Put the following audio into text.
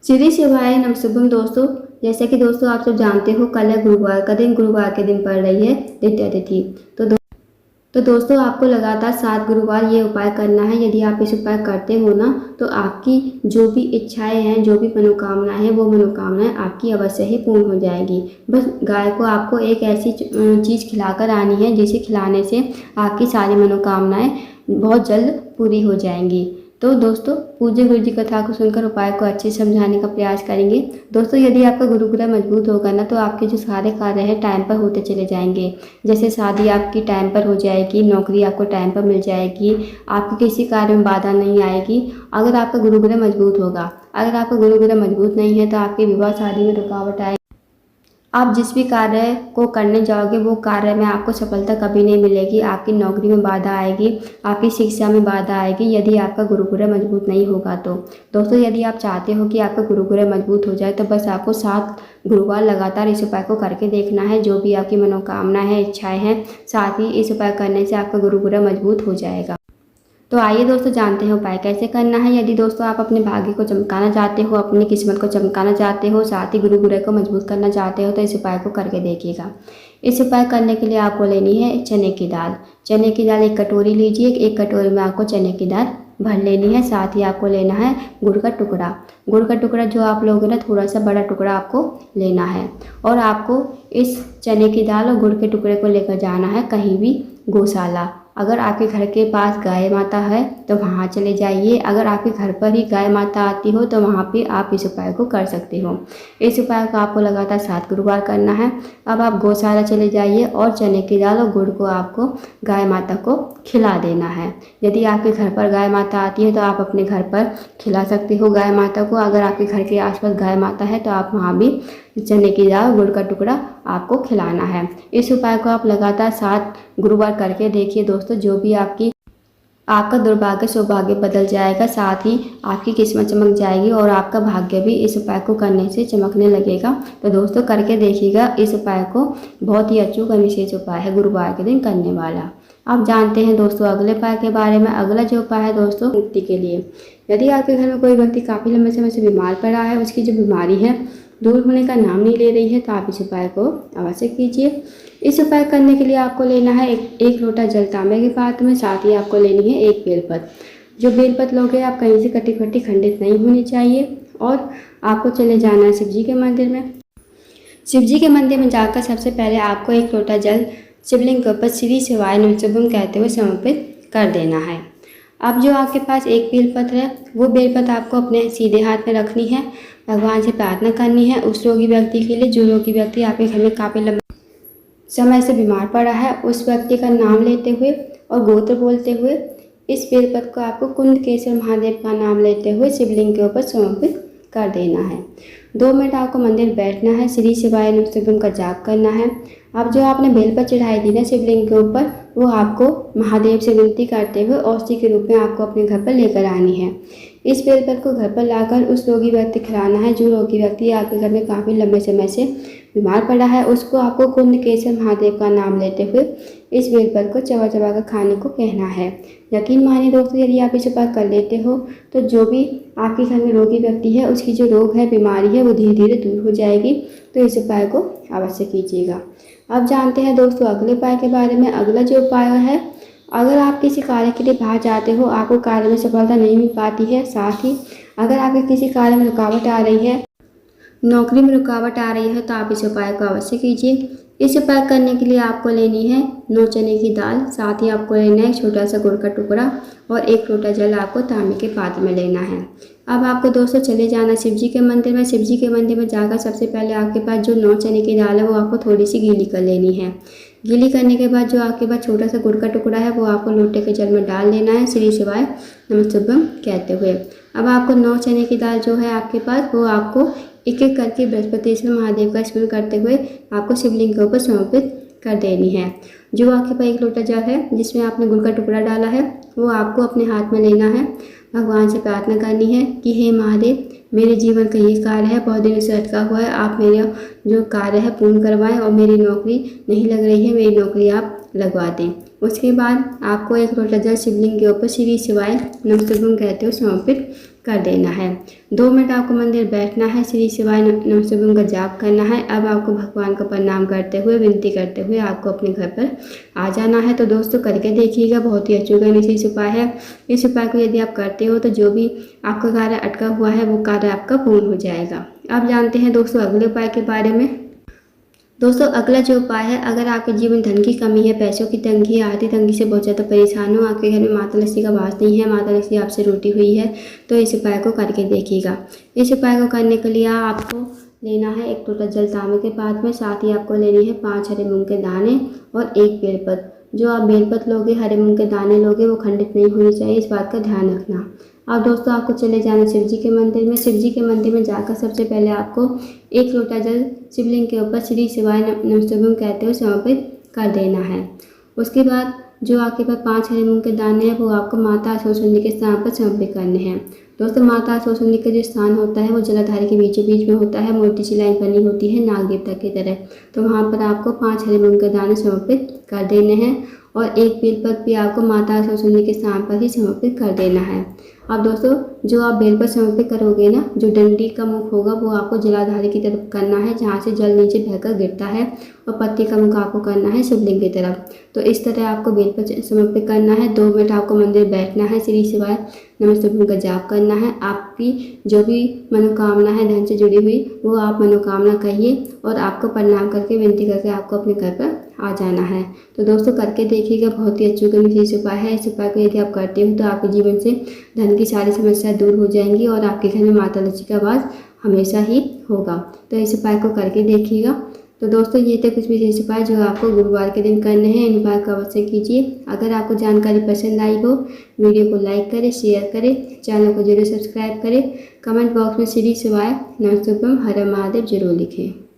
श्री शिवाय नमः दोस्तों। जैसे कि दोस्तों आप सब जानते हो, कल है गुरुवार का दिन। गुरुवार के दिन पड़ रही है द्वितीया तिथि। तो दोस्तों आपको लगातार 7 गुरुवार ये उपाय करना है। यदि आप इस उपाय करते हो ना, तो आपकी जो भी इच्छाएं हैं, जो भी मनोकामनाएं हैं, वो मनोकामनाएं आपकी अवश्य ही पूर्ण हो जाएगी। बस गाय को आपको एक ऐसी चीज़ खिलाकर आनी है जिसे खिलाने से आपकी सारी मनोकामनाएं बहुत जल्द पूरी हो जाएंगी। तो दोस्तों पूज्य गुरु जी कथा को सुनकर उपाय को अच्छे से समझाने का प्रयास करेंगे। दोस्तों यदि आपका गुरुग्रह मजबूत होगा ना, तो आपके जो सारे कार्य हैं टाइम पर होते चले जाएंगे। जैसे शादी आपकी टाइम पर हो जाएगी, नौकरी आपको टाइम पर मिल जाएगी, आपके किसी कार्य में बाधा नहीं आएगी अगर आपका गुरुग्रह मजबूत होगा। अगर आपका गुरुग्रह मजबूत नहीं है तो आपके विवाह शादी में रुकावट आएगी। आप जिस भी कार्य को करने जाओगे वो कार्य में आपको सफलता कभी नहीं मिलेगी। आपकी नौकरी में बाधा आएगी, आपकी शिक्षा में बाधा आएगी यदि आपका गुरुग्रह मजबूत नहीं होगा। तो दोस्तों यदि आप चाहते हो कि आपका गुरुग्रह मजबूत हो जाए, तो बस आपको 7 गुरुवार लगातार इस उपाय को करके देखना है। जो भी आपकी मनोकामना है, इच्छाएं हैं, साथ ही इस उपाय करने से आपका गुरुग्रह मजबूत हो जाएगा। तो आइए दोस्तों जानते हैं उपाय कैसे करना है। यदि दोस्तों आप अपने भाग्य को चमकाना चाहते हो, अपनी किस्मत को चमकाना चाहते हो, साथ ही गुरुग्रह को मजबूत करना चाहते हो, तो इस उपाय को करके देखिएगा। इस उपाय करने के लिए आपको लेनी है चने की दाल। चने की दाल 1 कटोरी लीजिए। 1 कटोरी में आपको चने की दाल भर लेनी है। साथ ही आपको लेना है गुड़ का टुकड़ा। गुड़ का टुकड़ा जो आप लोगे ना, थोड़ा सा बड़ा टुकड़ा आपको लेना है। और आपको इस चने की दाल और गुड़ के टुकड़े को लेकर जाना है कहीं भी गौशाला। अगर आपके घर के पास गाय माता है तो वहाँ चले जाइए। अगर आपके घर पर ही गाय माता आती हो तो वहाँ पे आप इस उपाय को कर सकते हो। इस उपाय को आपको लगातार 7 गुरुवार करना है। अब आप गौशाला चले जाइए और चने की दाल और गुड़ को आपको गाय माता को खिला देना है। यदि आपके घर पर गाय माता आती है तो आप अपने घर पर खिला सकते हो गाय माता को। अगर आपके घर के आसपास गाय माता है तो आप वहाँ भी चने की दाल गुड़ का टुकड़ा आपको खिलाना है। इस उपाय को आप लगातार 7 गुरुवार करके देखिए दोस्तों। जो भी आपका दुर्भाग्य सौभाग्य बदल जाएगा, साथ ही आपकी किस्मत चमक जाएगी और आपका भाग्य भी इस उपाय को करने से चमकने लगेगा। तो दोस्तों करके देखिएगा इस उपाय को। बहुत ही अचूक और विशेष उपाय है गुरुवार के दिन करने वाला। आप जानते हैं दोस्तों अगले उपाय के बारे में। अगला जो उपाय है दोस्तों मुक्ति के लिए। यदि आपके घर में कोई व्यक्ति काफ़ी लंबे समय से बीमार पड़ा है, उसकी जो बीमारी है दूर होने का नाम नहीं ले रही है, तो आप इस उपाय को अवश्य कीजिए। इस उपाय करने के लिए आपको लेना है एक लोटा जल तांबे के पात्र में। साथ ही आपको लेनी है 1 बेलपत्र। जो बेलपत्र लोगे आप कहीं से कटी फटी खंडित नहीं होनी चाहिए। और आपको चले जाना है शिव जी के मंदिर में। शिव जी के मंदिर में जाकर सबसे पहले आपको 1 लोटा जल शिवलिंग के ऊपर श्री शिवाय नमः कहते हुए समर्पित कर देना है। अब जो आपके पास 1 बेलपत्र है, वो बेलपत्र आपको अपने सीधे हाथ में रखनी है। भगवान से प्रार्थना करनी है उस रोगी व्यक्ति के लिए, जो रोगी व्यक्ति आपके घर में काफ़ी लंबे समय से बीमार पड़ा है। उस व्यक्ति का नाम लेते हुए और गोत्र बोलते हुए इस बेलपत्र को आपको कुंडकेश्वर महादेव का नाम लेते हुए शिवलिंग के ऊपर समर्पित कर देना है। 2 मिनट आपको मंदिर बैठना है, श्री शिवाय नमः का जाप करना है। अब जो आपने बेलपत्र चढ़ाई थी ना शिवलिंग के ऊपर, वो आपको महादेव से विनती करते हुए औषधि के रूप में आपको अपने घर पर लेकर आनी है। इस बेलपत्र को घर पर लाकर उस रोगी व्यक्ति खिलाना है। जो रोगी व्यक्ति आपके घर में काफ़ी लंबे समय से बीमार पड़ा है, उसको आपको कुंडकेश्वर महादेव का नाम लेते हुए इस बेलपत्र को चबा चबा कर खाने को कहना है। यकीन मानिए दोस्तों, यदि आप इस उपाय कर लेते हो तो जो भी आपके घर में रोगी व्यक्ति है, उसकी जो रोग है, बीमारी है, वो धीरे धीरे दूर हो जाएगी। तो इस उपाय को अवश्य कीजिएगा। अब जानते हैं दोस्तों अगले उपाय के बारे में। अगला जो उपाय है, अगर आप किसी कार्य के लिए बाहर जाते हो, आपको कार्य में सफलता नहीं मिल पाती है, साथ ही अगर आपके किसी कार्य में रुकावट आ रही है, नौकरी में रुकावट आ रही है, तो आप इस उपाय को अवश्य कीजिए। इस उपाय करने के लिए आपको लेनी है 9 चने की दाल। साथ ही आपको लेना है एक छोटा सा गुड़ का टुकड़ा और 1 लोटा जल आपको तांबे के पात्र में लेना है। अब आपको दोस्तों चले जाना शिव जी के मंदिर में। शिव जी के मंदिर में जाकर सबसे पहले आपके पास जो 9 चने की दाल है वो आपको थोड़ी सी गीली कर लेनी है। गीली करने के बाद जो आपके पास छोटा सा गुड़ का टुकड़ा है वो आपको लोटे के जल में डाल देना है श्री शिवाय नमः कहते हुए। अब आपको 9 चने की दाल जो है आपके पास, वो आपको एक एक करके बृहस्पतिश्वर महादेव का स्मरण करते हुए आपको शिवलिंग के ऊपर समर्पित कर देनी है। जो आपके पास 1 लोटा जल है जिसमें आपने गुड़ का टुकड़ा डाला है, वो आपको अपने हाथ में लेना है। भगवान से प्रार्थना करनी है कि हे महादेव, मेरे जीवन का ये कार्य है, बहुत दिनों से अटका हुआ है, आप मेरा जो कार्य है पूर्ण करवाएं और मेरी नौकरी नहीं लग रही है, मेरी नौकरी आप लगवा दें। उसके बाद आपको 1 लोटा जल शिवलिंग के ऊपर श्री शिवाय नमः कहते हुए समर्पित कर देना है। 2 मिनट आपको मंदिर बैठना है, श्री शिवाय नमः शिवाय का जाप करना है। अब आपको भगवान को प्रणाम करते हुए, विनती करते हुए आपको अपने घर पर आ जाना है। तो दोस्तों करके देखिएगा, बहुत ही अचूक इस उपाय है। इस उपाय को यदि आप करते हो तो जो भी आपका कार्य अटका हुआ है वो कार्य आपका पूर्ण हो जाएगा। अब जानते हैं दोस्तों अगले उपाय के बारे में। दोस्तों अगला जो उपाय है, अगर आपके जीवन धन की कमी है, पैसों की तंगी है, आर्थिक तंगी से बहुत ज़्यादा परेशान हो, आपके घर में माता लक्ष्मी का वास नहीं है, माता लक्ष्मी आपसे रूठी हुई है, तो इस उपाय को करके देखिएगा। इस उपाय को करने के लिए आपको लेना है 1 लोटा जल तांबे के पात्र में, साथ ही आपको लेनी है 5 हरे मूंग के दाने और 1 बेलपत्र। जो आप बेलपत्र लोगे, हरे मूंग के दाने लोगे, वो खंडित नहीं होनी चाहिए, इस बात का ध्यान रखना। अब दोस्तों आपको चले जाना शिव जी के मंदिर में। शिव जी के मंदिर में जाकर सबसे पहले आपको 1 लोटा जल शिवलिंग के ऊपर श्री शिवाय नमः शिवाय कहते हुए समर्पित कर देना है। उसके बाद जो आपके पास 5 हरे मूंग के दाने हैं वो आपको माता सरस्वती के स्थान पर समर्पित करने हैं। दोस्तों माता सरस्वती का जो स्थान होता है वो जलाधारी के बीचों बीच में होता है, मोटी सी लाइन बनी होती है नाग देवता की तरह। तो वहाँ पर आपको 5 हरे मूंग के दाने समर्पित कर देने हैं और 1 बेलपत्र भी आपको माता सरस्वती के स्थान पर ही समर्पित कर देना है। अब दोस्तों जो आप बेलपत्र समर्पित करोगे ना, जो डंडी का मुख होगा वो आपको जलाधारी की तरफ करना है, जहाँ से जल नीचे बहकर गिरता है, और पत्ती का मुख आपको करना है शिवलिंग की तरफ। तो इस तरह आपको बेलपत्र समर्पित करना है। 2 मिनट आपको मंदिर बैठना है, श्री शिवाय नमः शिवाय का जाप करना है। आपकी जो भी मनोकामना है धन से जुड़ी हुई, वो आप मनोकामना कहिए और आपको प्रणाम करके विनती करके आपको अपने घर पर आ जाना है। तो दोस्तों करके देखिएगा, बहुत ही अचूक उपाय है। इस उपाय को यदि आप करते हो तो आपके जीवन से धन की सारी समस्याएं दूर हो जाएंगी और आपके घर में माता लक्ष्मी का वास हमेशा ही होगा। तो इस उपाय को करके देखिएगा। तो दोस्तों ये थे कुछ विशेष उपाय जो आपको गुरुवार के दिन करने हैं। इन उपाय को अवश्य कीजिए। अगर आपको जानकारी पसंद आई हो, वीडियो को लाइक करें, शेयर करें, चैनल को जरूर सब्सक्राइब करें। कमेंट बॉक्स में श्री शिवाय नमः शिवाय हर हर महादेव जरूर लिखें।